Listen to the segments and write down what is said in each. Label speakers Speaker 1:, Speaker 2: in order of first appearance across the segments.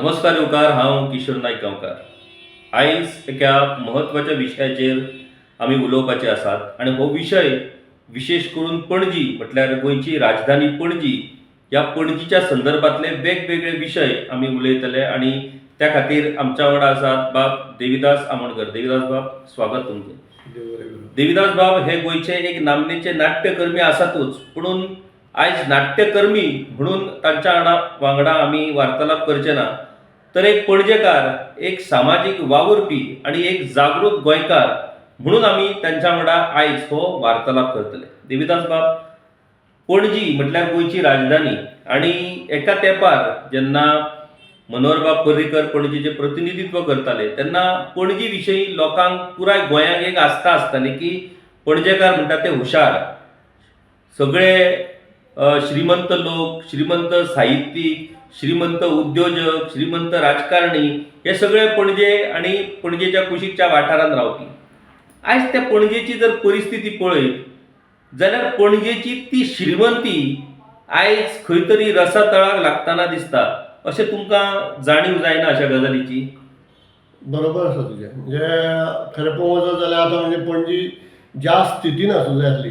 Speaker 1: नमस्कार युवकार, हांव किशोर नायक गांवकार. आयज एका महत्वाच्या विशयाचेर आमी उलोवपाचे आसात आनी हो विशय विशेष करून पणजी म्हटल्यार गोंयची राजधानी पणजी ह्या पणजीच्या संदर्भातले वेगवेगळे विशय आमी उलयतले आनी त्या खातीर आमच्या वांगडा आसात बाब देविदास आमोणकर. देविदास बाब, स्वागत तुमचें. देविदास बाब हे गोंयचे एक नामनेचे नाट्यकर्मी आसातूच, पुणून आयज नाट्यकर्मी म्हणून तांच्या वांगडा आमी वार्तालाप करचे ना, तर एक पणजेकार, एक सामाजीक वावुरपी आणि एक जागृत गोंयकार म्हणून आमी तांच्या वांगडा आयज हो वार्तालाप करतले. देविदास बाब, पणजी म्हटल्यार गोंयची राजधानी आणि एका तेंपार जेन्ना मनोहरबाब पर्रीकर पणजीचे प्रतिनिधित्व करताले तेन्ना पणजी विशयी लोकांक पुराय गोंयांक एक आस्था आसताली की पणजेकार म्हणटा ते हुशार, सगळे श्रीमंत लोक, श्रीमंत साहित्यीक, श्रीमंत उद्योजक, श्रीमंत राजकारणी हे सगळे पणजे आणि पणजेच्या कुशीकच्या वाठारांत रावपी. आयज त्या पणजेची जर परिस्थिती पळयत जाल्यार पणजेची ती श्रीमंती आयज खंय तरी रसातळाक लागतना दिसता. अशें तुमकां जाणीव जायना अशा गजालीची?
Speaker 2: बरोबर आसा तुजें. म्हणजे खरें पळोवंक जाल्यार आतां म्हणजे पणजी ज्या स्थितीन आसूं जाय आसली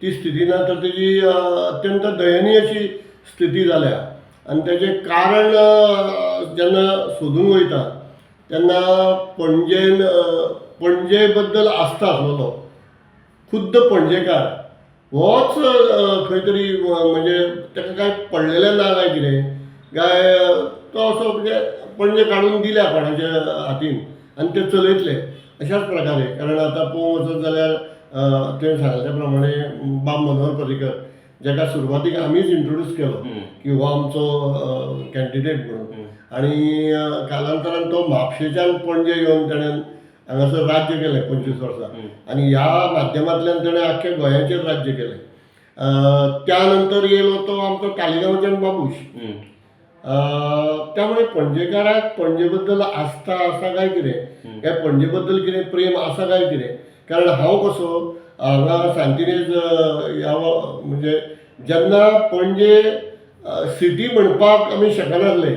Speaker 2: ती स्थिती ना, तर तेजी अत्यंत दयनीय अशी स्थिती जाल्या. आनी तेजें कारण जेन्ना सोदून वयता तेन्ना पणजे बद्दल आस्था आसलेलो खुद्द पणजेकार होच खंय तरी म्हणजे ताका काय पडलेलें ना काय कितें काय तो असो म्हणजे पणजे काडून दिल्या कोणाच्या हातीन आनी ते चलयतले अशाच प्रकारे. कारण आतां पळोवंक वचत जाल्यार तुवें सांगल्या प्रमाणे बाब मनोहर पर्रीकर, जाका सुरवातीक आमीच इंट्रोड्यूस केलो की हो आमचो कॅन्डिडेट म्हणून, आनी कालांतरान तो म्हापशेच्यान पणजे येवन ताणें हांगासर राज्य केलें 25 वर्सां आनी ह्या माध्यमांतल्यान ताणें आख्ख्या गोंयाचेर राज्य केलें. त्या नंतर येयलो तो आमचो तालिगांवच्यान बाबूश. त्यामुळे पणजेकाराक पणजे बद्दल आस्था आसा काय कितें, काय पणजे बद्दल कितें प्रेम आसा काय कितें. कारण हांव कसो हांगा सांतिनेज ह्या म्हणजे जेन्ना पणजे सिटी म्हणपाक आमी शकनासले,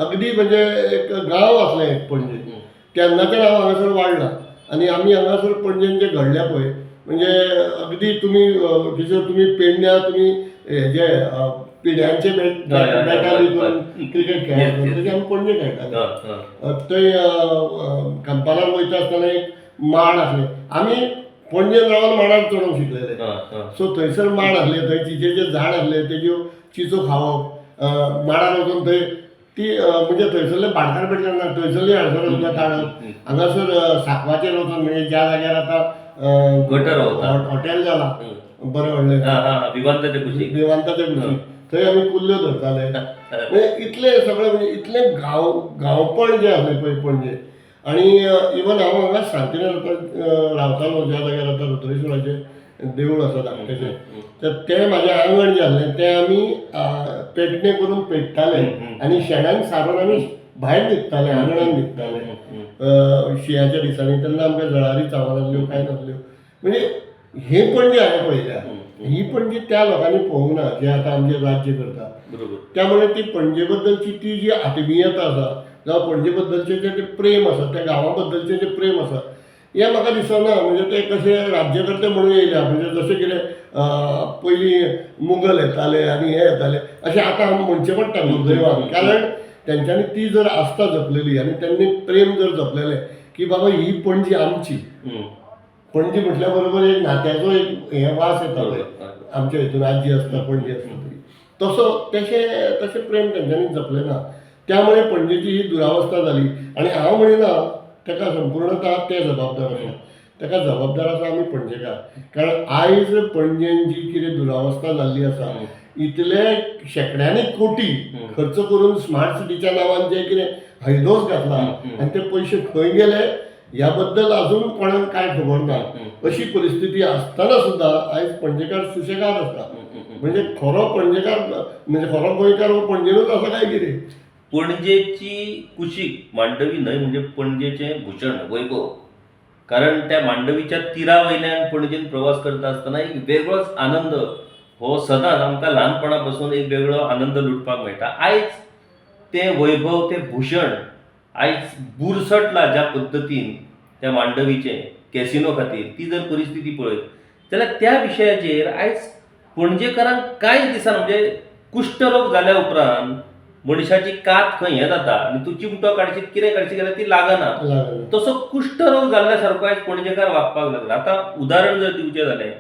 Speaker 2: अगदी म्हणजे एक गांव आसलें एक पणजे, तेन्नाच्यान हांव हांगासर वाडलां. आनी आमी हांगासर पणजेन जें घडलें पळय, म्हणजे अगदी तुमी किशोर तुमी पेडण्या तुमी हेजे पिड्यांचे बॅटा बी करून क्रिकेट खेळटाले तशें आमी पणजे खेळटाले. थंय खामपालार वयता आसतना एक माड आसलें, आमी पणजेन रावन माडार चडोवंक शिकलेले. सो थंयसर माड आसले, थंय चिंचेचें झाड आसलें, तेज्यो चिंचो खावप, माडार वचून थंय ती म्हणजे थंयसरले भाटकार पेटकार ना, थंयसरली हाडसर सुद्दां काडप. हांगासर साकवाचेर वचून म्हणजे ज्या जाग्यार आतां
Speaker 1: गटर
Speaker 2: हॉटेल जालां बरें व्हडलें विमानताचे कुशीक, थंय आमी कुल्ल्यो धरताले. म्हणजे इतले सगळे म्हणजे इतलें गांवपण जें आसलें पळय पणजे. आनी इवन हांव हांगा सांतिनेज रावतालो ज्या जाग्यार आतां रुद्रेश्वराचें देवूळ आसा धाकटेंशें, तर तें म्हाजें आंगण जें आसलें तें आमी पेटणे करून पेटताले आनी शेणान सारून आमी भायर न्हिदताले, आंगणान न्हिदताले शिंयाच्या दिसांनी. तेन्ना आमकां जळारी चाव नासल्यो, कांय नासल्यो. म्हणजे हे पणजे हांवें पळयल्या. ही पणजे त्या लोकांनी पळोवंक ना जे आतां आमचें राज्य करता. त्यामुळे ती पणजे बद्दलची ती जी आत्मीयता आसा जावं पणजे बद्दलचें जें प्रेम आसा, त्या गांवा बद्दलचें जें प्रेम आसा, हें म्हाका दिसना म्हणजे ते कशें राज्यकर्ते म्हणून येयल्या. म्हणजे जशें कितें पयलीं मुगल येताले आनी हे येताले अशें आतां म्हणचें पडटा दुर्दैवान. कारण तेंच्यांनी ती जर आस्था जपलेली आनी त्यांनी प्रेम जर जपलेलें की बाबा ही पणजी आमची. पणजी म्हटल्या बरोबर एक नात्याचो एक हे वास येता पळय आमच्या हितून, आजी आसता पणजी आसता तरी तसो तशें प्रेम तेंच्यांनी जपलें ना. त्यामुळे पणजेची ही दुरावस्था जाली. आनी हांव म्हणिना ताका संपूर्णता ते जबाबदार आसा, ताका जबाबदार आसा आमी पणजेकार. कारण आयज पणजेन जी कितें दुरावस्था जाल्ली आसा, इतले शेकड्यांनी कोटी खर्च करून स्मार्ट सिटीच्या नांवान जे कितें हैदोस घातला आनी ते पयशे खंय गेले ह्या बद्दल अजून कोणाक कांय खबर ना. अशी परिस्थिती आसतना सुद्दां आयज पणजेकार सुशेगाद आसा. म्हणजे खरो पणजेकार म्हणजे खरो गोंयकार हो पणजेनूच आसा काय कितें.
Speaker 1: पणजेची कुशीक मांडवी न्हय म्हणजे पणजेचें भूषण वैभव. कारण त्या मांडवीच्या तिरा वयल्यान पणजेन प्रवास करता आसतना एक वेगळोच आनंद हो सदांच आमकां ल्हानपणा पासून एक वेगळो आनंद लुटपाक मेळटा. आयज ते वैभव ते भूषण आयज बुरसटला ज्या पद्दतीन त्या मांडवीचे कॅसिनो खातीर ती जर परिस्थिती पळयत जाल्यार त्या विशयाचेर आयज पणजेकारांक कांयच दिसना. म्हणजे कुश्ठरोग जाल्या उपरांत मनशाची कात खंय हें जाता आनी तूं चिमटो काडशीत कितें काडशीत जाल्यार ती लागना. तसो कुश्ठरोग जाल्ल्या सारको आयज पणजेकार वागपाक लागला. आतां उदाहरण जर दिवचें जालें,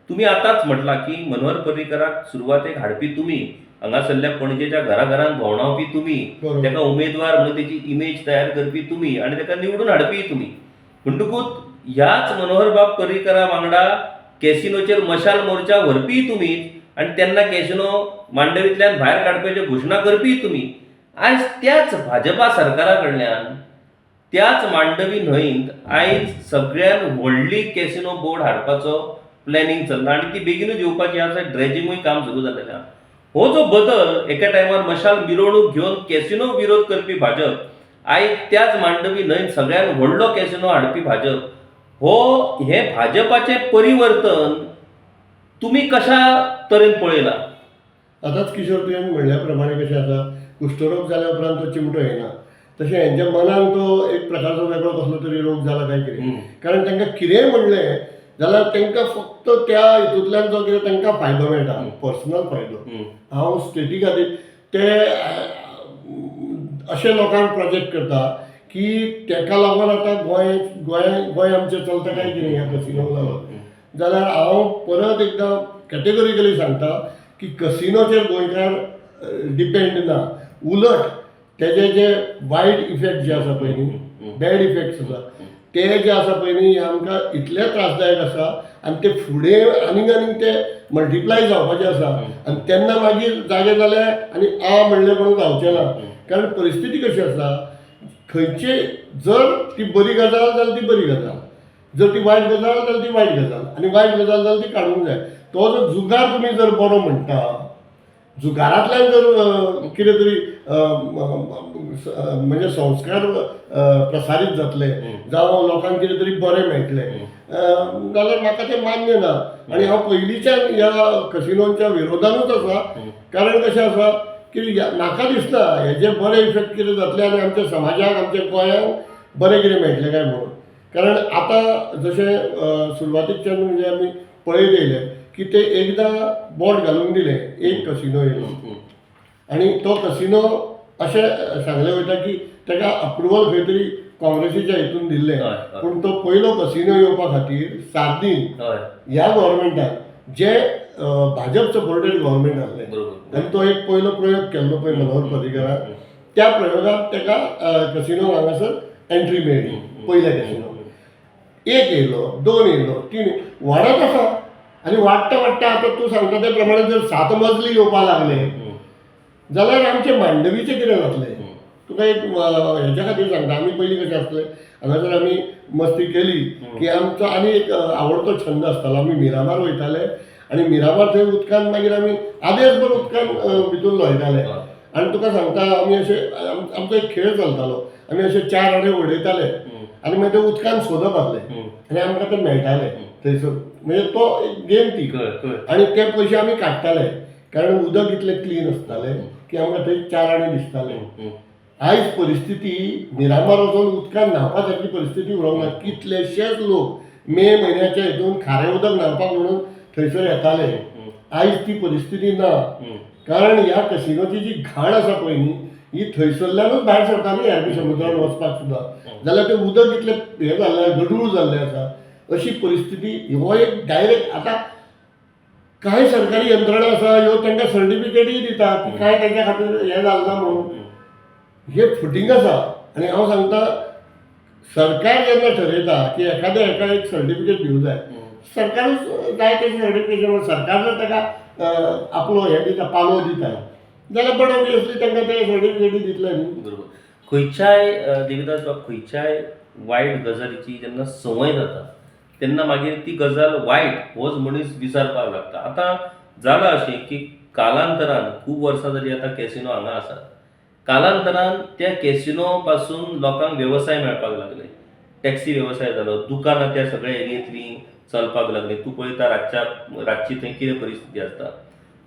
Speaker 1: तुमी आतांच म्हटलां की मनोहर पर्रीकराक सुरवातेक हाडपी तुमी, हांगासरल्या पणजेच्या घराघरांत भोंवडावपी तुमी,
Speaker 2: बरोबर.
Speaker 1: ताका उमेदवार म्हणून तेची इमेज तयार करपी तुमी आनी ताका निवडून हाडपी तुमी. म्हणटकूच ह्याच मनोहर बाब पर्रीकरा वांगडा कॅसिनोचेर मशाल मोर्चा व्हरपी तुमीच आनी तेन्ना कॅसिनो मांडवींतल्यान भायर काडपाची घोशणा करपी तुमी. आयज त्याच भाजपा सरकारा कडल्यान त्याच मांडवी न्हंयत आयज सगळ्यान व्हडली कॅसिनो बोर्ड हाडपाचो प्लॅनिंग चल्ला आनी ती बेगीनूच येवपाची आसा. ड्रेजिंगूय काम सुरू जालेलें आसा. हो जो बदल एका टायमार मशाल मिरवणूक घेवन कॅसिनो विरोध करपी भाजप आयज त्याच मांडवी न्हंयत सगळ्यान व्हडलो कॅसिनो हाडपी भाजप, हे भाजपाचें परिवर्तन तुमी कशा तरेन पळयला?
Speaker 2: आतांच किशोर तुवें म्हणल्या प्रमाणे कशें आसा, कुश्ठरोग जाल्या उपरांत तो चिमटो येना, तशें हेंच्या मनान तो एक प्रकारचो वेगळो कसलो तरी रोग जाला काय कितें. कारण तांकां कितेंय म्हणलें जाल्यार तांकां फक्त त्या हितूंतल्यान जो कितें तांकां फायदो मेळटा, पर्सनल फायदो. हांव स्टेटी खातीर ते अशे लोकांक प्रोजेक्ट करता की ताका लागून आतां गोंय आमचें चलता काय कितें ह्या कसिनोक लागून. जाल्यार हांव परत एकदां कॅटेगोरिकली सांगता की कसिनोचेर गोंयकार डिपेंड ना. उलट तेजे जे वायट इफेक्ट जे आसा पळय न्ही, बॅड इफेक्ट्स आसा ते जे आसा पळय न्ही, हे आमकां इतले त्रासदायक आसा आनी ते फुडें आनीक ते मल्टिप्लाय जावपाचे आसा. आनी तेन्ना मागीर जागे जाले आनी म्हणलें म्हणून जावचें ना. कारण परिस्थिती कशी आसा, खंयचे जर ती बरी गजाल जाल्यार ती बरी गजाल, जर ती वायट गजाल जाल्यार ती वायट गजाल, आनी वायट गजाल जाल्यार ती काडूंक जाय. तो जो जुगार तुमी जर बरो म्हणटा, जुगारांतल्यान जर कितें तरी म्हणजे संस्कार प्रसारीत जातले जावं लोकांक कितें तरी बरें मेळटलें जाल्यार म्हाका तें मान्य ना. आनी हांव पयलींच्यान ह्या कसिनोच्या विरोधानूच आसा. कारण कशें आसा की म्हाका दिसना हेजे बरे इफेक्ट कितें जातले आनी आमच्या समाजाक, आमच्या गोंयांक बरें कितें मेळटलें काय म्हणून. कारण आतां जशें सुरवातीच्यान म्हणजे आमी पळयत येयले की ते एकदां बोर्ड घालून दिलें, एक कसिनो येयलो आनी तो कसिनो अशें सांगलें वयता की ताका अप्रुवल खंय तरी काँग्रेसीच्या हितून दिल्लें. पूण तो पयलो कसिनो येवपा खातीर सार्दीन ह्या गव्हर्मेंटान जे भाजप सपोर्टेड गव्हर्मेंट आसलें आनी तो एक पयलो प्रयोग केल्लो पळय मनोहर पर्रीकरान, त्या प्रयोगाक ताका कसिनो हांगासर एंट्री मेळ्ळी. पयल्या कसिनो एक येयलो, 2 येयलो, 3 वाडत आसा आनी वाडटा वाडटा आतां तूं सांगता ते प्रमाणे जर 7 मजली येवपा लागले जाल्यार आमचे मांडवीचें कितें जातलें. तुका एक हेच्या खातीर सांगता, आमी पयलीं कशें आसलें, हांगासर आमी मस्ती केली की आमचो आनी एक आवडतो छंद आसतालो. आमी मिरामार वयताले आनी मिरामार थंय उदकान मागीर आमी आदेसभर उदकान भितून लोळटाले. आनी तुका सांगता आमी अशें आमचो एक खेळ चलतालो. आमी अशे 4 आडे उडयताले आनी मागीर ते उदकान सोदप आसलें आनी आमकां ते मेळटाले थंयसर. म्हणजे तो एक गेम ती. आनी ते पयशे आमी काडटाले कारण उदक इतलें क्लीन आसतालें की आमकां थंय 4 आडे दिसताले. आयज परिस्थिती मिरामार वचून उदकान न्हांवपा सारकी परिस्थिती उरोंक ना. कितलेशेच लोक मे म्हयन्याच्या हितून खारें उदक न्हांवपाक म्हणून थंयसर येताले. आयज ती परिस्थिती ना. कारण ह्या कसिनोची जी घाण आसा पळय न्ही, ही थंयसरल्यानूच भायर सरताली अरबी समुद्रान वचपाक सुद्दां. जाल्यार तें उदक इतलें हें जाल्लें, गडूळ जाल्लें आसा. अशी परिस्थिती हो एक डायरेक्ट. आतां कांय सरकारी यंत्रणा आसा ह्यो तांकां सर्टिफिकेटूय दिता की कांय तांच्या खातीर हें जालें ना म्हणून. हे फुटींग आसा. आनी हांव सांगता, सरकार जेन्ना ठरयता की एखाद्या हेका एक सर्टिफिकेट दिवं जाय, सरकारूच जाय तें सर्टिफिकेशन, सरकार जर ताका आपलो हें दिता, पालो दिता जाल्यार बट ऑब्वियसली तांकां ते सर्टिफिकेटी दितले न्ही.
Speaker 1: बरोबर. खंयच्याय देविदास बाब, खंयच्याय वायट गजालीची जेन्ना संवय जाता तेन्ना मागीर ती गजाल वायट होच मनीस विसरपाक लागता. आतां जालां अशें की कालांतरान खूब वर्सां जालीं आतां कॅसिनो हांगा आसात. कालांतरान त्या कॅसिनो पासून लोकांक वेवसाय मेळपाक लागले. टॅक्सी वेवसाय जालो, दुकानां त्या सगळ्या एरियेंतलीं चलपाक लागली. तूं पळयता रातची थंय कितें परिस्थिती आसता.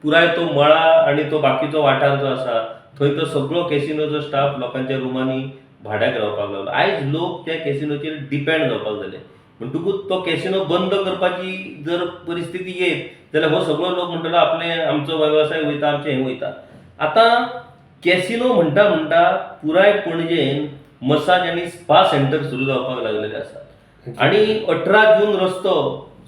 Speaker 1: पुराय तो मळा आनी तो बाकीचो वाठार जो आसा थंय तो सगळो कॅसिनोचो स्टाफ लोकांच्या रुमांनी भाड्याक रावपाक लागलो. आयज लोक त्या कॅसिनोचेर डिपेंड जावपाक लागले. म्हणटकूच तो कॅसिनो बंद करपाची जर परिस्थिती येत जाल्यार हो सगळो लोक म्हणटलो आपले आमचो वेवसाय वयता, आमचें हें वयता. आतां कॅसिनो म्हणटा म्हणटा पुराय पणजेन मसाज आनी स्पा सेंटर सुरू जावपाक लागलेले आसात. आणि 18 जून रस्तो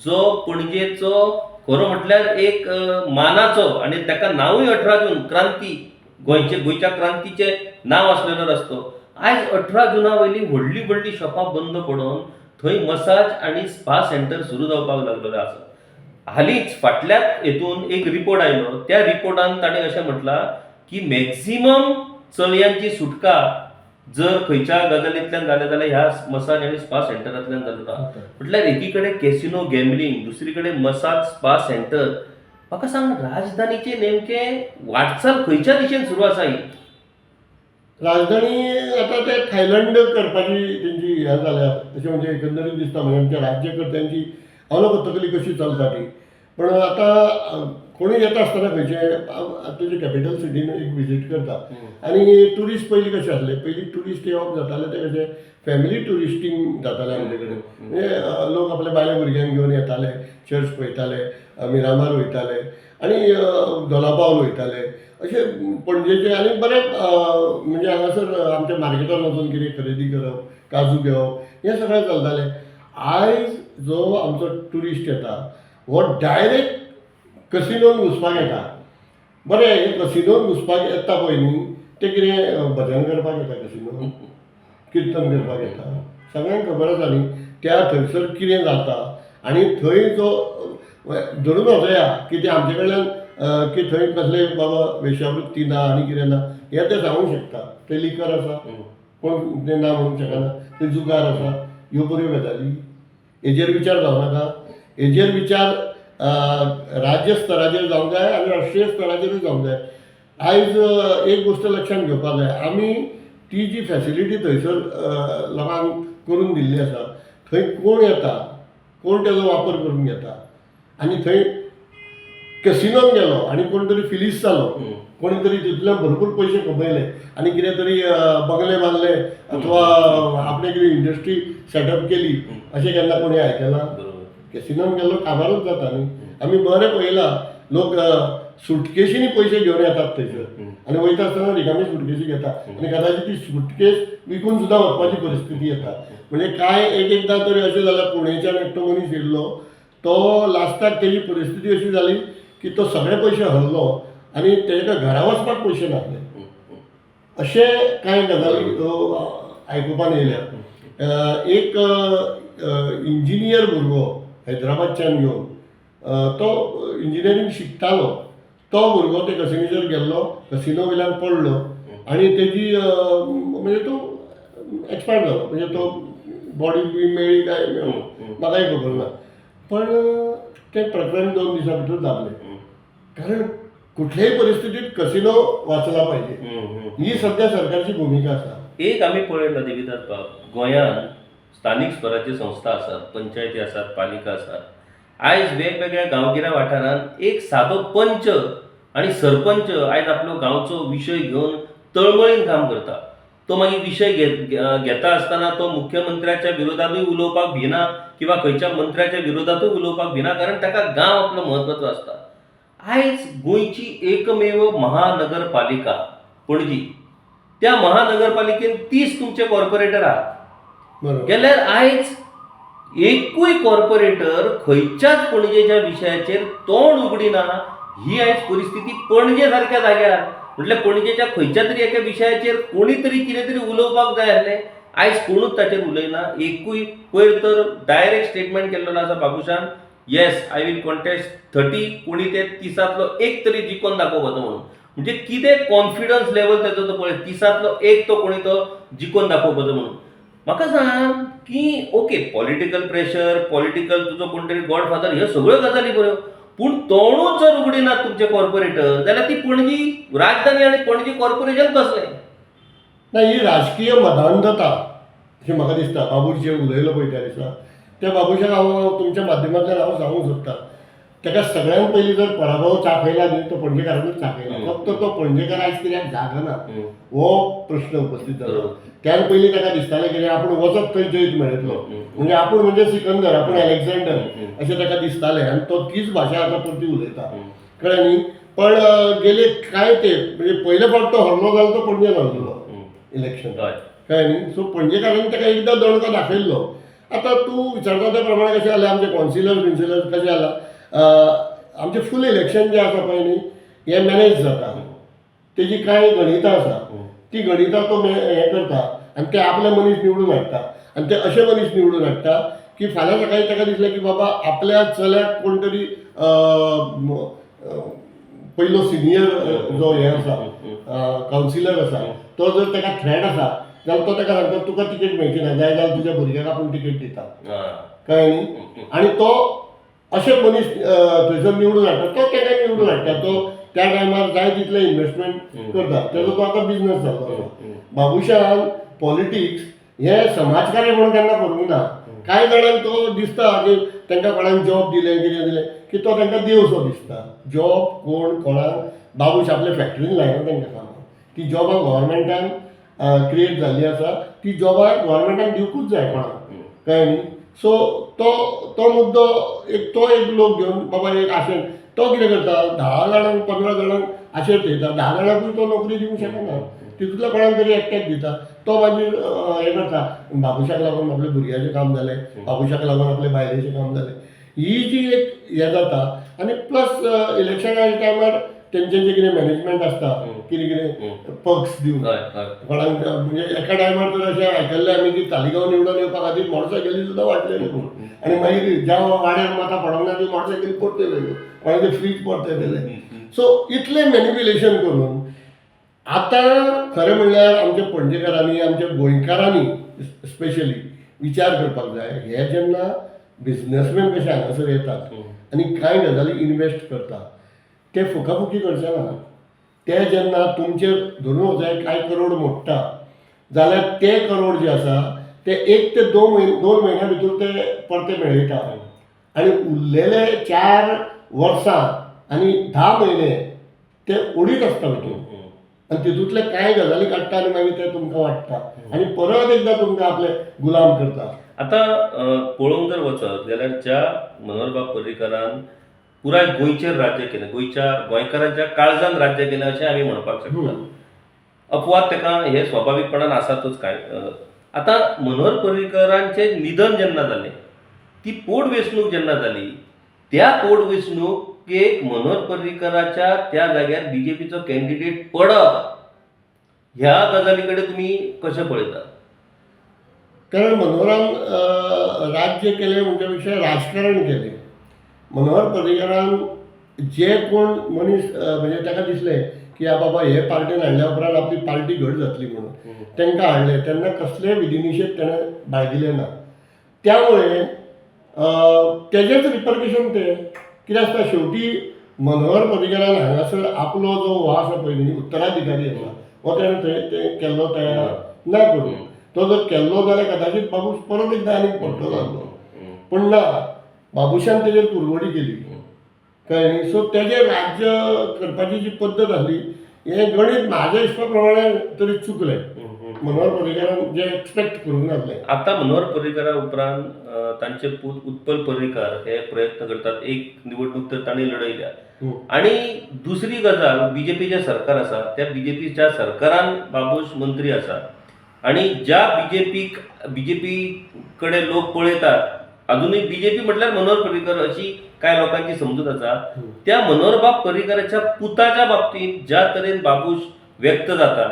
Speaker 1: जो पणजेचो खरो म्हटल्यार एक मानाचो आणि ताका नांवूय 18 जून क्रांती, गोंयच्या क्रांतीचे नांव आसलेलो रस्तो, आयज 18 जुना वयली व्हडली व्हडली शॉपां बंद पडून थंय मसाज आनी स्पा सेंटर सुरू जावपाक लागलेले आसा. हालींच फाटल्याच हेतून एक रिपोर्ट आयलो. त्या रिपोर्टान ताणें अशें म्हटलां की मॅक्झिमम चलयांची सुटका जर खंयच्या गजालींतल्यान जालें जाल्यार ह्या मसाज आनी स्पा सेंटरांतल्यान जाता. म्हटल्यार एकीकडे कॅसिनो गॅम्बलिंग, दुसरीकडे मसाज स्पा सेंटर. म्हाका सांग, राजधानीचे नेमके वाटचाल खंयच्या दिशेन सुरू आसा ही?
Speaker 2: राजधानी आता ते थायलंड करपाची तेंची हें जाल्या तशें म्हणजे एकंदरीत दिसता. म्हणजे आमच्या राज्यकर्त्यांची अनपत्तकली कशी चलता ती. पण आता कोणी येता आसतना खंयचे तुजे कॅपिटल सिटीन एक विजीट करता आनी ट्युरिस्ट पयलीं कशें आसले, पयलीं ट्युरिस्ट येवप जाताले ते कशें फॅमिली ट्युरिस्टींग जातालें आमचे कडेन. म्हणजे लोक आपल्या बायल्या भुरग्यांक घेवन येताले, चर्च पळयताले, मिरामार वयताले आनी दोनापावल वयताले अशे पणजेचे. आनी बरें म्हणजे हांगासर आमच्या मार्केटान वचून कितें खरेदी करप, काजू घेवप हें सगळें चलतालें. आयज जो आमचो ट्युरिस्ट येता हो डायरेक्ट कसिनोन घुसपाक येता. बरें, हे कसिनोन घुसपाक येता पळय न्ही, ते कितें भजन करपाक येता कसिनोन, किर्तन करपाक येता. सगळ्यांक खबर आसा न्ही त्या थंयसर कितें जाता. आनी थंय जो धरून वचया की ते आमचे कडल्यान की थंय कसले बाबा वेश्यावृत्ती ना आनी कितें ना हें ते सांगूंक शकता. ते लिकर आसा, कोण तें ना म्हणूंक शकना, ते जुगार आसा, ह्यो बऱ्यो गजाली. हेजेर विचार जावनाका. हेजेर विचार राज्य स्तराचेर जावंक जाय आनी राष्ट्रीय स्तराचेरूय जावंक जाय. आयज एक गोश्ट लक्षांत घेवपाक जाय, आमी ती जी फॅसिलिटी थंयसर लोकांक करून दिल्ली आसा, थंय कोण येता, कोण तेजो वापर करून घेता. आनी थंय कॅसिनोन गेलो आनी कोण तरी फिलीस जालो, कोणी तरी तितूंतल्यान भरपूर पयशे कमयले आनी कितें तरी बंगले बांदले अथवा आपणे कितें इंडस्ट्री सेटअप केली अशें केन्ना कोणी आयकलां? कॅसिनोन गेल्लो काबारूच जाता न्ही. आमी बरें पळयलां, लोक सुटकेशींनी पयशे घेवन येतात थंयसर आनी वयता आसतना रिकामी सुटकेसी घेता आनी कदाचित ती सुटकेस विकून सुद्दां वचपाची परिस्थिती येता. म्हणजे काय एकदां तरी अशें जाल्यार पुणेच्यान एकटो मनीस येयल्लो, तो लास्टाक तेजी परिस्थिती अशी जाली की तो सगळे पयशे हरलो आनी तेका घरा वचपाक पयशे नासले. अशे कांय गजाली आयकुपाक येयल्या. एक इंजिनियर भुरगो हैदराबादच्यान येवन तो इंजिनियरींग शिकतालो, तो भुरगो ते कसिनोचेर गेल्लो, कसिनो वयल्यान पडलो आनी तेजी म्हणजे तो एक्सपायर जालो. म्हणजे तो बॉडी बी मेळ्ळी काय म्हाकाय खबर ना. पण ते प्रकरण 2 दिसां भितर दाबलें. कारण कुठल्याही परिस्थितीत कसिनो वाचला पाहिजे ही सध्या सरकारची भूमिका आसा.
Speaker 1: एक आमी पळयला देविदास बाब, गोंयांत स्थानीक स्वराज्य संस्था आसात, पंचायती आसात, पालिका आसात. आयज वेगवेगळ्या गांवगिऱ्या वाठारांत एक सादो पंच आनी सरपंच आयज आपलो गांवचो विशय घेवन तळमळीन काम करता. तो मागीर विशय घेता आसतना तो मुख्यमंत्र्याच्या विरोधातूय उलोवपाक भिना किंवा खंयच्या मंत्र्याच्या विरोधातूय उलोवपाक भिना, कारण ताका गांव आपलो म्हत्वाचो आसता. आयज गोंयची एकमेव महानगरपालिका पणजी, त्या महानगरपालिकेन 30 तुमचे कॉर्पोरेटर आहात. गेल्यार आयज एकूय कॉर्पोरेटर खंयच्याच पणजेच्या विशयाचेर तोंड उगडिना. ही आयज परिस्थिती पणजे सारक्या जाग्यार. म्हटल्यार पणजेच्या खंयच्या तरी एका विशयाचेर कोणी तरी कितें तरी उलोवपाक जाय आसलें, आयज कोणूच ताचेर उलयना. एकूय पयर तर डायरेक्ट स्टेटमेंट केल्लो आसा बाबुशान, येस आय वील कॉन्टेस्ट 30, कोणी ते 30तलो एक तरी जिखोन दाखोवपाचो म्हणून. म्हणजे कितें कॉन्फिडन्स लेवल ताचो तो पळय, 30तलो एक तो कोणी तो जिखोन दाखोवपाचो म्हणून. म्हाका सांग की ओके, पॉलिटिकल प्रेशर, पॉलिटिकल तुजो कोण तरी गॉडफादर, ह्यो सगळ्यो गजाली बऱ्यो, पूण तोंडूच जर उगडिनात तुमचे कॉर्पोरेटर जाल्यार ती पणजी राजधानी आनी पणजी कॉर्पोरेशन कसलें?
Speaker 2: ना, ही राजकीय मदांधता अशें म्हाका दिसता. बाबूश जे उलयलो पळय त्या दिसा, त्या बाबुशाक हांव तुमच्या माध्यमांतल्यान हांव सांगूंक सोदतां. ताका सगळ्यात पयलीं जर पराभव चाखयला न्ही तो पणजेकारांनीच चाखयला. फक्त तो पणजेकार आयज कित्याक जागना हो प्रश्न उपस्थित जालो. त्यान पयलीं ताका दिसतालें कितें आपूण वचत थंय जैत मेळटलो, म्हणजे आपूण म्हणजे सिकंदर, आपूण अलेक्झांडर अशें ताका दिसतालें. आनी तो तीच भाशा आतां परती उलयता, कळ्ळें न्ही. पण गेले कांय ते म्हणजे पयले फावट तो हरलो जाल्यार तो पणजेन हरलो इलेक्शन, कळ्ळें न्ही. सो पणजेकारांनी ताका एकदां दणको दाखयल्लो. आतां तूं विचारता त्या प्रमाणे कशें जालें आमचे कॉन्सिलर बिन्सिलर कशें जाला, आमचें फूल इलेक्शन जें आसा पळय न्ही हें मॅनेज जाता. तेजी कांय गणितां आसा, ती गणितां तो हें करता आनी ते आपले मनीस निवडून हाडटा. आनी ते अशे मनीस निवडून हाडटा की फाल्यां सकाळीं ताका दिसलें की बाबा आपल्या चल्याक कोण तरी पयलो सिनियर जो हें आसा कावन्सिलर आसा तो जर ताका थ्रेट आसा जाल्यार तो ताका सांगता तुका तिकेट मेळची ना, जाय जाल्यार तुज्या भुरग्याक आपूण तिकेट दिता, कळ्ळें न्ही. आनी तो अशे मनीस थंयसर निवडून हाडटा, तो ताका निवडून हाडटा. तो त्या टायमार जाय तितले इन्व्हेस्टमेंट करता, तेजो तो आतां बिजनस जाल्लो आसा. बाबुशान पॉलिटिक्स हें समाजकार्य म्हणून केन्ना करूंक ना. कांय जाणांक तो दिसता की तांकां कोणाक जॉब दिलें कितें दिलें की तो तांकां देव सो दिसता. जॉब कोणाक बाबूश आपले फॅक्टरीन लायना तांकां कामाक. ती जॉबां गव्हर्मेंटान क्रिएट जाल्ली आसा, ती जॉबां गव्हर्मेंटान दिवंकूच जाय कोणाक, कळ्ळें न्ही. सो तो मुद्दो तो एक लोक घेवन बाबा एक आशेन तो कितें करता, 10 जाणांक 15 जाणांक आशेर थेयता, 10 जाणांकूय तो नोकरी दिवंक शकना. तितूंतल्या कोणाक तरी एकट्याक दिता. तो मागीर हें करता, बाबुशाक लागून आपल्या भुरग्याचें काम जालें, बाबुशाक लागून आपल्या बायलेचें काम जालें, ही जी एक हें जाता. आनी प्लस इलेक्शनाच्या टायमार तेंचें जें कितें मॅनेजमेंट आसता, कितें कितें पक्स दिवंक कोणाक, म्हणजे एका टायमार तर अशें आयकल्लें आमी की तालिगांव निवडून येवपा खातीर मोटरसायकली सुद्दां वांटलेल्यो. आनी मागीर ज्या वाड्यार मतां पडोंक ना ती मोटरसायकली परतयल्यो, कोणाचे फ्रीज परतयलेले. सो इतलें मॅनिप्युलेशन करून आतां खरें म्हणल्यार आमच्या पणजेकारांनी आमच्या गोंयकारांनी स्पेशली विचार करपाक जाय. हे जेन्ना बिझनेसमॅन कशे हांगासर येतात आनी कांय गजाली इन्वेस्ट करतात, ते फुकाफुकी करचे ना. ते जेन्ना तुमचेर धरून वचत कांय करोड मोडटा जाल्यार ते करोड जे आसा ते 1 ते 2 म्हयन्या भितर ते परते मेळयता. आनी उरलेले 4 वर्सां आनी 10 म्हयने ते ओडीत आसता भितर. आनी तितूंतले कांय गजाली काडटा आनी मागीर ते तुमकां वाडटा आनी परत एकदां तुमकां आपले गुलाम करता.
Speaker 1: आतां पळोवंक जर वचत जाल्यार ज्या मनोहरबाब पर्रीकारान पुराय गोंयचेर राज्य केलें, गोंयकारांच्या काळजान राज्य केलें अशें आमी म्हणपाक शकता. अपवाद ताका हे स्वाभावीकपणान आसातच कांय. आतां मनोहर पर्रीकारांचें निधन जेन्ना जालें, ती पोटवेंचणूक जेन्ना जाली, त्या पोटवेंचणुकेक मनोहर पर्रीकाराच्या त्या जाग्यार बीजेपीचो कॅन्डिडेट पडप ह्या गजाली कडेन तुमी कशें पळयता?
Speaker 2: कारण मनोहरान राज्य केलें म्हणजे पेक्षा राजकारण केलें. मनोहर पर्रीकारान जे कोण मनीस म्हणजे ताका दिसलें की बाबा हे पार्टीन हाडल्या उपरांत आपली पार्टी घट जातली म्हणून तांकां हाडले, तेन्ना कसलेय विधिनिषेध ताणें बाळगिले ना. त्यामुळे तेजेच रिपरकेशन ते कितें आसता, शेवटी मनोहर पर्रीकारान हांगासर आपलो जो हो आसा पळय न्ही उत्तराधिकारी आसा हो ताणें थंय केल्लो तयार ना करूं. तो जर केल्लो जाल्यार कदाचित बाबूश परत एकदां आनीक पडटलो जाल्लो, पूण ना, बाबुशान तेजेर कुरवडी केली, कळ्ळें न्ही. सो तेजें राज्य करपाची जी पद्दत आसली हें गणीत म्हाज्या हिशपा प्रमाणे तरी चुकलें. मनोहर पर्रीकारान जें एक्सपेक्ट करूंक नासलें.
Speaker 1: आतां मनोहर पर्रीकारा उपरांत तांचे पूत उत्पल पर्रीकार हे प्रयत्न करतात. एक निवडणूक तर तांणी लढयल्या. आनी दुसरी गजाल, बीजेपीचें सरकार आसा त्या बीजेपीच्या सरकारान बाबूश मंत्री आसा आनी ज्या बीजेपी कडेन लोक पळयतात, अजूनय बीजेपी म्हटल्यार मनोहर पर्रीकार अशी कांय लोकांची समजूत आसा. त्या मनोहरबाब पर्रीकाराच्या पुताच्या बाबतींत ज्या तरेन बाबूश व्यक्त जाता,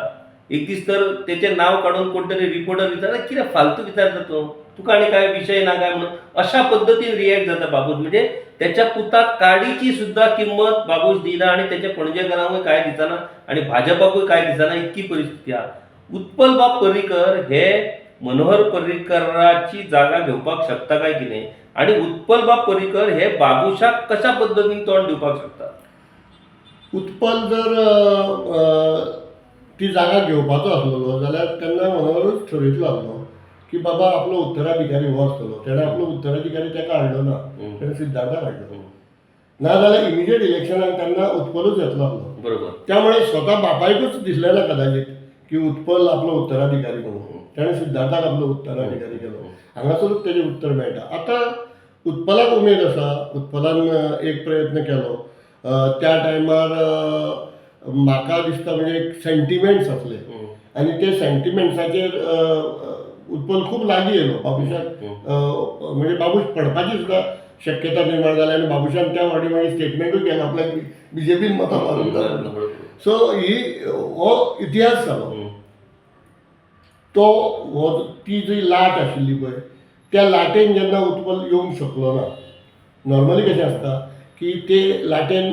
Speaker 1: एक दीस तर तेचें नांव काडून कोण तरी रिपोर्टर विचारता कितें फालतू विचारता तूं, तुका आनी काय विशय ना काय म्हणून अशा पद्दतीन रिएक्ट जाता बाबूश. म्हणजे त्याच्या पुताक काडीची सुद्दां किंमत बाबूश दिना आनी तेच्या पणजेकारांकूय काय दिसना आनी भाजपाकूय काय दिसना, इतकी परिस्थिती आहा. उत्पल बाब पर्रीकर हे मनोहर पर्रीकाराची जागा घेवपाक शकता काय कितें, आनी उत्पल बाब पर्रीकर हे बाबुशाक कशा पद्दतीन तोंड दिवपाक शकता?
Speaker 2: उत्पल जर ती जागा घेवपाचो आसलो जाल्यार तेन्ना मनोहरूच ठरयतलो आसलो की बाबा आपलो उत्तराधिकारी हो आसतलो. तेणें आपलो उत्तराधिकारी ताका हाडलो ना, तेणें सिद्धार्थाक हाडलो. नाजाल्यार इमिजिएट इलेक्शनाक तेन्ना उत्पलूच येतलो आसलो.
Speaker 1: बरोबर.
Speaker 2: त्यामुळे स्वता बापायकूच दिसलें ना कदाचित की उत्पल आपलो उत्तराधिकारी म्हणून. ताणें सिद्धार्थाक आपलो उत्तराधिकारी केलो. हांगासरूच तेजें उत्तर मेळटा. आतां उत्पलाक उमेद आसा. उत्पलान एक प्रयत्न केलो. त्या टायमार म्हाका दिसता म्हणजे एक सेंटिमेंट्स आसले आनी ते सेंटिमेंट्साचेर उत्पल खूब लागीं येयलो बाबुशाक. म्हणजे बाबूश पडपाची सुद्दां शक्यता निर्माण जाली आनी बाबुशान त्या फावटी मागीर स्टेटमेंटूय केलो आपल्याक बीजेपीन मतां मारूंक जाय. सो हो इतिहास जालो. ती जी लाट आशिल्ली पळय त्या लाटेन जेन्ना उत्पल येवंक शकलो ना. नॉर्मली कशें आसता की ते लाटेन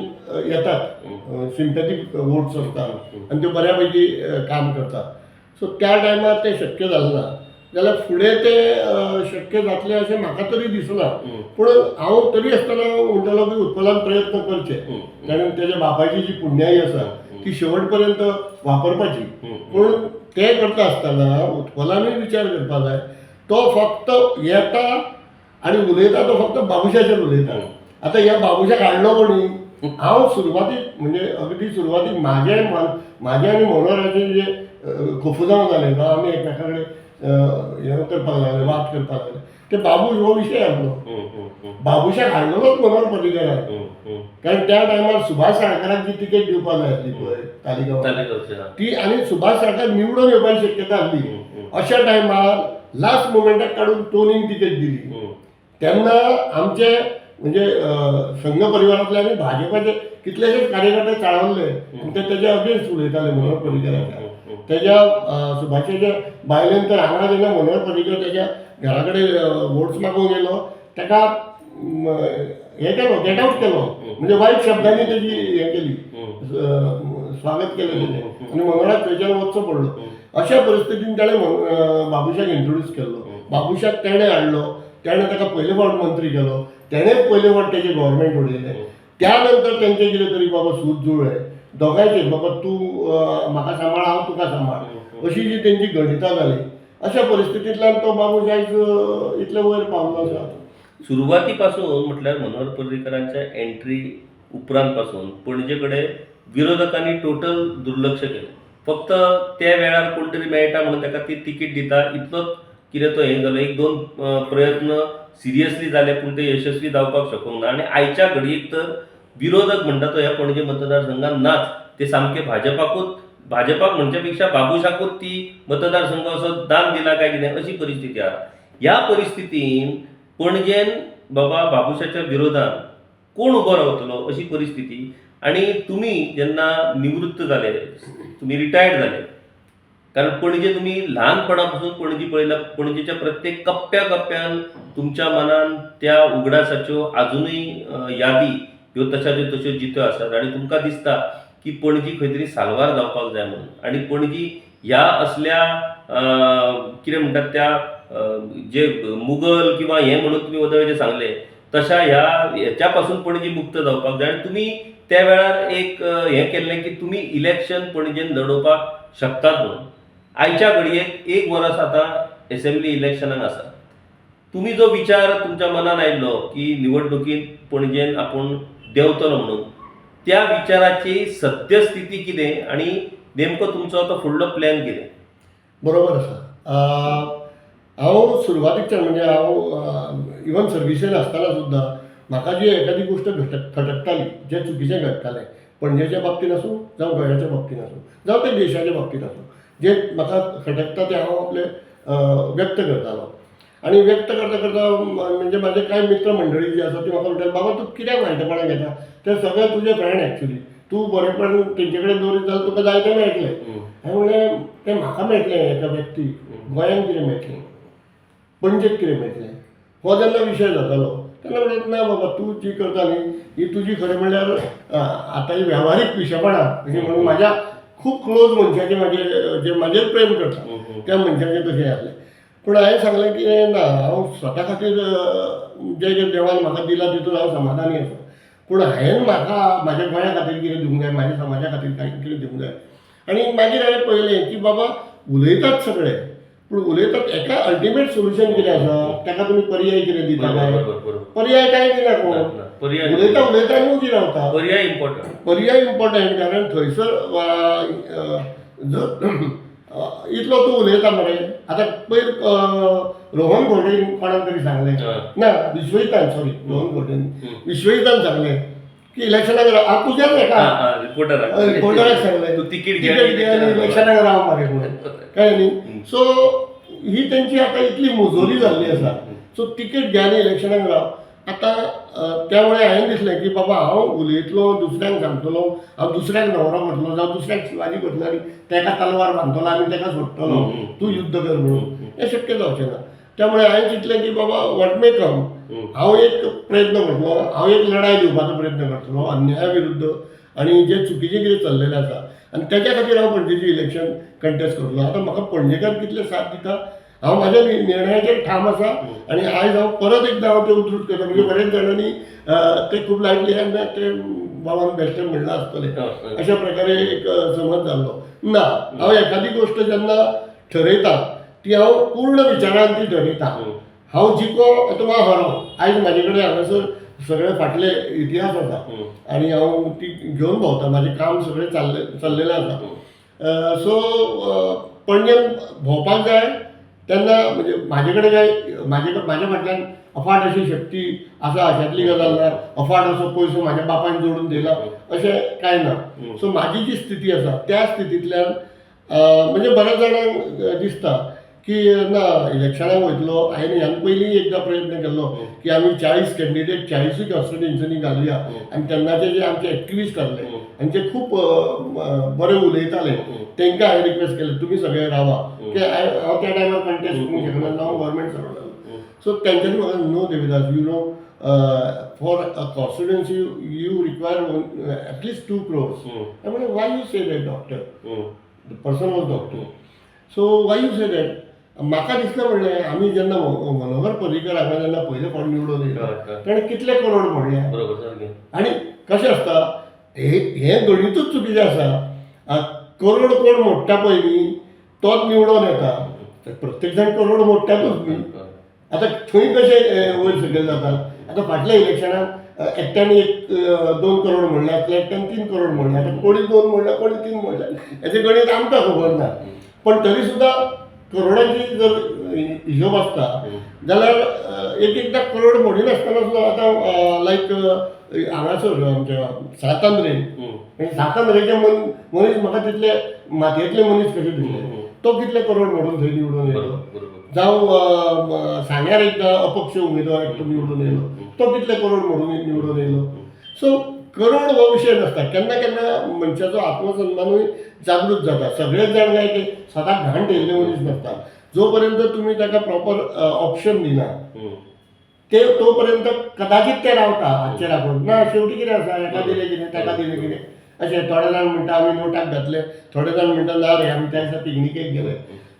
Speaker 2: येतात सिंपॅथीक वोट्स आसतात आनी त्यो बऱ्या पैकी काम करतात. सो त्या टायमार तें शक्य जालें ना. जाल्यार फुडें तें शक्य जातलें अशें म्हाका तरी दिसना. पूण हांव तरी आसतना म्हणटलो की उत्पलान प्रयत्न करचे. कारण तेज्या बापायची जी पुण्याई आसा ती शेवट पर्यंत वापरपाची. पूण तें करता आसतना उत्पलानूय विचार करपा जाय. तो फक्त येता आनी उलयता तो फक्त बाबुशाचेर उलयता. आतां ह्या बाबुशाक हाडलो कोणी. हांव सुरवातीक म्हणजे अगदी सुरवातीक म्हाजें आनी मनोहराचें जें खोफुजांव जालें जावं आमी एकामेका कडेन हें करपाक लागले वाद करपाक लागले ते बाबूश हो विशय आसलो. बाबुशाक हाडलोच मनोहर पर्रीकरान. कारण त्या टायमार सुभाष साळकाराक जी तिकेट दिवपाक जाय आसली पळय तालिगांव ती आनी सुभाष साळकार निवडून येवपाची शक्यता आसली. अशा टायमार लास्ट मोमेंटाक काडून टोनीन तिकेट दिली. तेन्ना आमचे म्हणजे संघ परिवारांतले आनी भाजपाचे कितलेशेच कार्यकर्ते चाळवल्ले आनी ते तेज्या अगेन्स्ट उलयताले मनोहर पर्रीकराच्या. तेज्या सुभाषाच्या बायलेन तर हांगा जेन्ना मनोहर पर्रीकर तेज्या घरा कडेन वोट्स मागूंक गेलो ताका हें केलो गेट आवट केलो. म्हणजे वायट शब्दांनी तेजी हें केली स्वागत केलें तेजें आनी मनोहराक थंयच्यान वचचो पडलो. अशा परिस्थितीन ताणें बाबुशाक इंट्रोड्यूस केलो. बाबुशाक तेणें हाडलो. तेणें ताका पयले फावट मंत्री केलो. तेणेंच पयले फावट तेजें गव्हर्मेंट उडयलें. त्या नंतर तेंचें कितें तरी बाबा सूत जुळ्ळें दोगांयचें. बाबा तूं म्हाका सांबाळ हांव तुका सांबाळ अशी जी तेंची गणितां जाली. अशा परिस्थितींतल्यान तो बाबूश आयज इतले वयर पावलो आसा.
Speaker 1: सुरुवाती पासून म्हटल्यार मनोहर पर्रीकरांच्या एंट्री उपरांत पासून पणजे कडेन विरोधकांनी टोटल दुर्लक्ष केलें. फक्त त्या वेळार कोण तरी मेळटा म्हणून ताका ती तिकीट दिता इतलोच कितें तो हें जालो. एक दोन प्रयत्न सिरियसली जाले पूण ते यशस्वी जावपाक शकूंक ना. आनी आयच्या घडयेक तर विरोधक म्हणटा तो ह्या पणजे मतदारसंघात नाच. ते सामके भाजपाक म्हणच्या पेक्षा बाबुशाकूच ती मतदारसंघ असो दान दिला काय कितें अशी परिस्थिती आसा. ह्या परिस्थितीन पणजेन बाबा बाबुशाच्या विरोधात कोण उबो रावतलो अशी परिस्थिती. आनी तुमी जेन्ना निवृत्त जाले तुमी रिटायर्ड जाले कारण पणजे तुमी ल्हानपणा पासून पणजी पळयला. पणजेच्या प्रत्येक कप्प्यान तुमच्या मनान त्या उगडासाच्यो आजुनूय यादी ह्यो तशाच्यो तश्यो जित्यो आसात. आनी तुमकां दिसता की पणजी खंय तरी साल्वार जावपाक जाय म्हणून. आनी पणजी ह्या असल्या कितें म्हणटात त्या जे मुगल किंवा हें म्हणून तुमी वदळ जे सांगले तशा ह्याच्या पासून पणजी मुक्त जावपाक जाय. आनी तुमी त्या वेळार एक हें केल्लें की तुमी इलेक्शन पणजेन लडोवपाक शकतात म्हणून. आयच्या घडयेक एक वर्स आतां एसेंब्ली इलेक्शनाक आसा. तुमी जो विचार तुमच्या मनान आयिल्लो की निवडणुकीत पणजेन आपूण देंवतलो म्हणून त्या विचाराची सद्यस्थिती कितें आनी नेमको तुमचो तो फुडलो प्लॅन कितें?
Speaker 2: बरोबर आसा. हांव सुरवातीकच्यान म्हणजे हांव इवन सर्विसेन आसतना सुद्दां म्हाका जी एखादी गोश्ट खटकताली जें चुकीचें घडटालें पणजेच्या बाबतींत आसूं जावं गोंयाच्या बाबतींत आसूं जावं ते देशाच्या बाबतींत आसूं जें म्हाका खटकता तें हांव आपलें व्यक्त करतालो. आनी व्यक्त करता करता म्हणजे म्हाजे कांय मित्र मंडळी जी आसा ती म्हाका म्हणटाली बाबा तूं कित्याक वायटपणां घेता. ते सगळे तुजे फ्रेंड एक्चुली. तूं बरेपण तेंचे कडेन दवरीत जाल्यार तुका जाय तें मेळटलें. हांवें म्हणलें तें म्हाका मेळटलें एका व्यक्तीक गोंयांत कितें मेळटलें पणजेक कितें मेळटलें. हो जेन्ना विशय जातालो तेन्ना म्हणत ना बाबा तूं जी करता न्ही ही तुजी खरें म्हणल्यार आतां ही वेव्हारीक विशयपणां अशी म्हणून म्हाज्या खूब क्लोज मनशाचें जे म्हाजेर प्रेम करता त्या मनशाचें तशें आसलें. पूण हांवें सांगलें की ना हांव स्वता खातीर जें देवान म्हाका दिलां तितून हांव समाधानी आसा. पूण हांवें म्हाका म्हाज्या गोंया खातीर कितें दिवंक जाय म्हाज्या समाजा खातीर कितें दिवंक जाय. आनी मागीर हांवें पळयलें की बाबा उलयतात सगळे पूण उलयतात एका अल्टिमेट सोल्युशन कितें आसा ताका तुमी पर्याय कितें दिता काय
Speaker 1: बरोबर
Speaker 2: पर्याय काय दिना कोण
Speaker 1: पर्याय
Speaker 2: उलयता आनी उजी रावता
Speaker 1: पर्याय इम्पॉर्टंट
Speaker 2: पर्याय इम्पॉर्टंट कारण थंयसर इतलो तूं उलयता मरे आतां पयर रोहन घोडेन कोणाक तरी सांगलें ना विश्वहितान सॉरी रोहन घोडेन विश्वहितान सांगलें की इलेक्शनाक राव तुज्याच हेका रिपोर्टराक सांगलें
Speaker 1: तू तिकीट
Speaker 2: घे आनी इलेक्शनाक राव मरे म्हणून कळ्ळें न्ही सो ही तेंची आतां इतली मुजोरी जाल्ली आसा सो तिकीट घे आनी इलेक्शनाक राव आतां त्यामुळे हांवें दिसलें की बाबा हांव उलयतलो दुसऱ्यांक सांगतलो हांव दुसऱ्याक न्हवरो करतलो जावं दुसऱ्याक शिवाजी करतलो आनी ताका तलवार बांदतलो आनी ताका सोडटलो तूं युद्ध कर म्हणून हें शक्य जावचें ना त्यामुळे हांवें चिंतलें की बाबा वॉट मे कम हांव एक प्रयत्न करतलो हांव एक लढाय दिवपाचो प्रयत्न करतलो अन्याया विरुद्ध आनी जे चुकीचें कितें चल्लेलें आसा आनी तेच्या खातीर हांव पणजेचें इलेक्शन कंटेस्ट करतलो आतां म्हाका पणजेकार कितले साथ दिता हांव म्हाज्या निर्णयाचेर ठाम आसा आनी आयज हांव परत एकदां हांव तें उद्धृत करता म्हणजे बरेच जाणांनी ते खूब लायटली आनी ते बाबान बेश्टें म्हणलां आसतलें अशा प्रकारे एक समज जाल्लो ना हांव एखादी गोश्ट जेन्ना ठरयता ती हांव पूर्ण विचारान ती ठरयता हांव जिको अथवा हरो आयज म्हाजे कडेन हांगासर सगळे फाटले इतिहास आसा आनी हांव ती घेवन भोंवता म्हाजें काम सगळें चल्लेलें आसा सो पणजेन भोंवपाक जाय तेन्ना म्हणजे म्हाजे कडेन काय म्हाज्या फाटल्यान अफाट अशी शक्ती आसा अशातली गजाल ना अफाट असो पयसो म्हाज्या बापायन जोडून दिला अशें कांय ना सो म्हाजी जी स्थिती आसा त्या स्थितींतल्यान म्हणजे बऱ्याच जाणांक दिसता की ना इलेक्शनाक वयतलो हांवें ह्यान पयलीं एकदां प्रयत्न केल्लो की आमी 40 कॅन्डिडेट 40 कॉन्स्टिट्युएन्सीनी घालुया आनी तेन्नाचे जे आमचे एक्टिविस्ट आसले आनी जे खूब बरे उलयताले तांकां हांवें रिक्वेस्ट केलें तुमी सगळे रावा की हांव त्या टायमार कंटेस्ट करूंक शकना हांव गव्हर्मेंट सर्वंट सो तेंच्यांनी म्हाका no Devidas you know for a constituency you require at least 2 crores हांवें म्हणलें why you say that doctor the person was doctor so why you say that म्हाका दिसलें म्हणलें आमी जेन्ना मनोहर पर्रीकर हांगा जेन्ना पयले फावट निवडून येयलो ताणें कितले करोड मोडले आनी कशें आसता हें गणितूच चुकीचें आसा करोड कोण मोडटा पळय न्ही तोच निवडून येता प्रत्येक जाण करोड मोडटातूच न्ही आतां थंय कशें वयर सकयल जाता आतां फाटल्या इलेक्शनाक एकट्यान 2 करोड मोडले आसले एकट्यान 3 करोड मोडले आतां कोणी 2 मोडले कोणी 3 मोडले हेजें गणीत आमकां खबर ना पण तरी सुद्दां करोडांची जर हिशोब आसता जाल्यार एकदां करोड मोडिनासतना सुद्दां आतां लायक हांगासर आमच्या सातांद्रेचे मनीस म्हाका तितले मातयेंतले मनीस कशे दिसले तो कितले करोड मोडून थंय निवडून येयलो जावं सांग्यार एकदां अपक्ष उमेदवार एकटो निवडून येयलो तो कितले करोड मोडून निवडून येयलो सो करोड हो विशय नासता केन्ना केन्ना मनशाचो आत्मसन्मानूय जागृत जाता सगळेच जाण काय ते सदांच घाण ठेयल्ले मनीस नासता जो पर्यंत तुमी ताका प्रॉपर ऑप्शन दिना तो पर्यंत कदाचित ते रावता हाचे राखून ना शेवटी कितें आसा हेका दिलें कितें ताका दिलें कितें अशें थोडे जाण म्हणटा आमी नोटाक घातले थोडे जाण म्हणटा ना रे आमी त्या दिसा पिकनिकेक गेले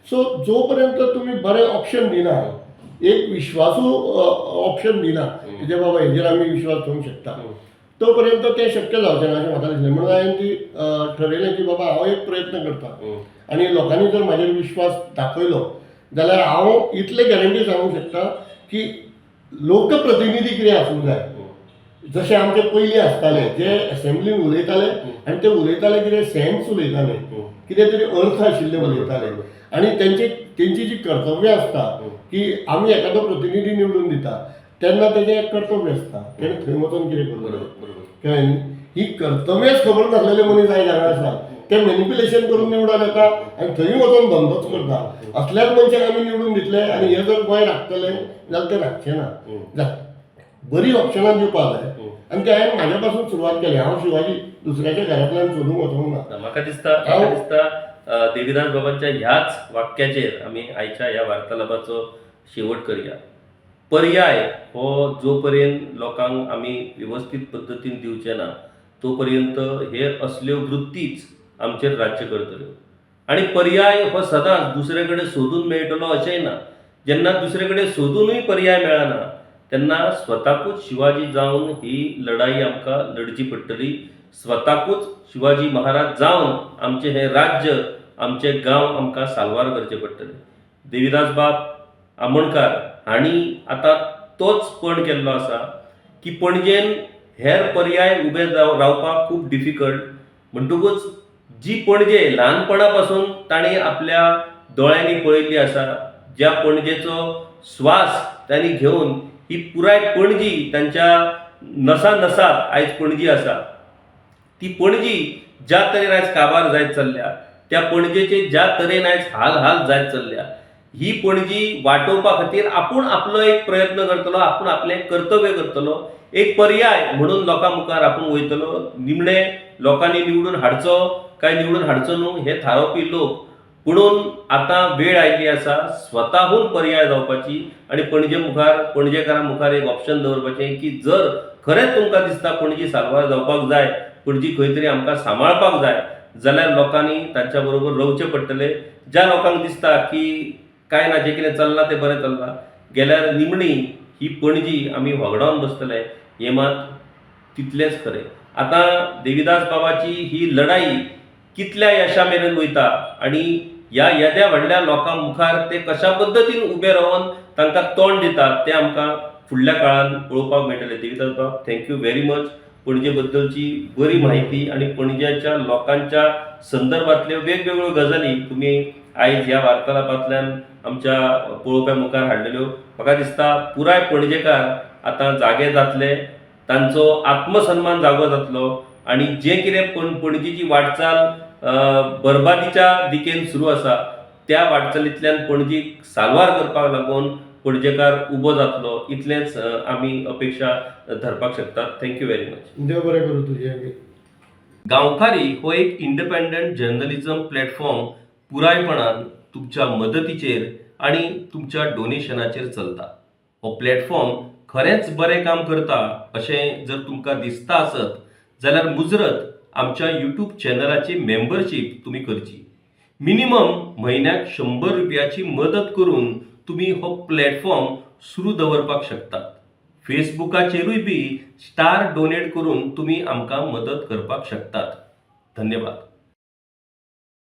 Speaker 2: सो जो पर्यंत तुमी बरें ऑप्शन दिना एक विश्वासू ऑप्शन दिना जे बाबा हेजेर आमी विश्वास ठेवूंक शकता तो पर्यंत ते शक्य जावचें ना अशें म्हाका दिसलें म्हणून हांवें ती ठरयलें की बाबा हांव एक प्रयत्न करता आनी लोकांनी जर म्हाजेर विश्वास दाखयलो जाल्यार हांव इतले गॅरंटी सांगूंक शकता की लोकप्रतिनिधी कितें आसूंक जाय जशें आमचे पयलीं आसताले जे असेंब्लीन उलयताले आनी ते उलयताले कितें सेन्स उलयताले कितें तरी अर्थ आशिल्ले उलयताले आनी तेंची जी कर्तव्य आसता की आमी एखादो प्रतिनिधी निवडून दिता तेन्ना तेजें एक कर्तव्य आसता तेणें थंय वचून कितें करतलो कळ्ळें न्ही ही कर्तव्यच खबर नासलेले मनीस आयज हांगा आसा ते मॅनिप्युलेशन करून निवडून येता आनी थंय वचून धंदोच करता असल्याच मनशाक आमी निवडून दितले आनी हे जर गोंय राखतले जाल्यार ते राखचे ना बरी ऑप्शनां दिवपाक जाय आनी ते हांवें म्हाज्या पासून सुरवात केली हांव शिवाजी दुसऱ्याच्या घरांतल्यान सोदूंक वचूंक ना
Speaker 1: म्हाका दिसता देविदास बाबांच्या ह्याच वाक्याचेर आमी आयच्या ह्या वार्तालापाचो शेवट करया पर्याय हो जो पर्यंत लोकांक आमी व्यवस्थीत पद्दतीन दिवचे ना तो पर्यंत हे असल्यो वृत्तीच आमचेर राज्य करतल्यो आनी पर्याय हो सदांच दुसरे कडेन सोदून मेळटलो अशेंय ना जेन्ना दुसरे कडेन सोदूनय पर्याय मेळना तेन्ना स्वताकूच शिवाजी जावन ही लढाई आमकां लडची पडटली स्वताकूच शिवाजी महाराज जावन आमचें हें राज्य आमचें गांव आमकां साल्वार करचें पडटलें देविदास बाब आमोणकार हांणी आतां तोच पण केल्लो आसा की पणजेन हेर पर्याय उबे रावपाक खूब डिफिकल्ट म्हणटकूच जी पणजे ल्हानपणा पासून तांणी आपल्या दोळ्यांनी पळयल्ली आसा, ज्या पणजेचो स्वास त्यांनी घेवन ही पुराय पणजी तांच्या नसा नसात आयज पणजी आसा, ती पणजी ज्या तरेन आयज काबार जायत चल्ल्या, त्या पणजेचे ज्या तरेन आयज हाल जायत चल्ल्या, ही पणजी वाटोवपा खातीर आपूण आपलो एक प्रयत्न करतलो, आपूण आपलें कर्तव्य करतलो, एक पर्याय म्हणून लोकां मुखार आपूण वयतलो. निमणे लोकांनी निवडून हाडचो काय निवडून हाडचो न्हू हें थारोवपी लोक, पुणून आतां वेळ आयिल्ली आसा स्वताहून पर्याय जावपाची आनी पणजे मुखार पणजेकारां मुखार एक ऑप्शन दवरपाचें की जर खरेंच तुमकां दिसता पणजी साल्वार जावपाक जाय, पणजी खंय तरी आमकां सांबाळपाक जाय, जाल्यार लोकांनी तांच्या बरोबर रावचें पडटलें. ज्या लोकांक दिसता की काय ना, जें कितें चल्लां तें बरें चल्लां, गेल्यार निमणी ही पणजी आमी होगडावन बसतले, हें मात तितलेंच खरें. आतां देविदास बाबाची ही लढाई कितल्या यशा मेरेन वयता आनी ह्या येद्या व्हडल्या लोकां मुखार ते कशा पद्दतीन उबे रावन तांकां तोंड दितात तें आमकां फुडल्या काळान पळोवपाक मेळटलें. देविदास बाब, थँक्यू व्हेरी मच. पणजे बद्दलची बरी म्हायती आनी पणजेच्या लोकांच्या संदर्भांतल्यो वेगवेगळ्यो गजाली तुमी आयज ह्या वार्तालापांतल्यान आमच्या पळोवप्या मुखार हाडलेल्यो. म्हाका दिसता पुराय पणजेकार आतां जागे जातले, तांचो आत्मसन्मान जागो जातलो आनी जें कितें पणजेची वाटचाल बरबादीच्या दिकेन सुरू आसा, त्या वाटचालींतल्यान पणजीक साल्वार करपाक लागून पणजेकार उबो जातलो, इतलेंच आमी अपेक्षा धरपाक शकतात. Thank you very much.
Speaker 2: देव बरें करूं तुजें.
Speaker 1: गांवकारी हो एक इंडिपेंडंट जर्नलिझम प्लॅटफॉर्म पुरायपणान तुमच्या मदतीचेर आणि तुमच्या डोनेशनाचेर चलता. हो प्लॅटफॉर्म खरेंच बरें काम करता अशें जर तुमकां दिसता आसत जाल्यार मुजरत आमच्या यूट्यूब चॅनलाची मेंबरशीप तुमी करची. मिनिमम म्हयन्याक 100 रुपयाची मदत करून तुमी हो प्लॅटफॉर्म सुरू दवरपाक शकतात. फेसबुकाचेरूय बी स्टार डोनेट करून तुमी आमकां मदत करपाक शकतात. धन्यवाद.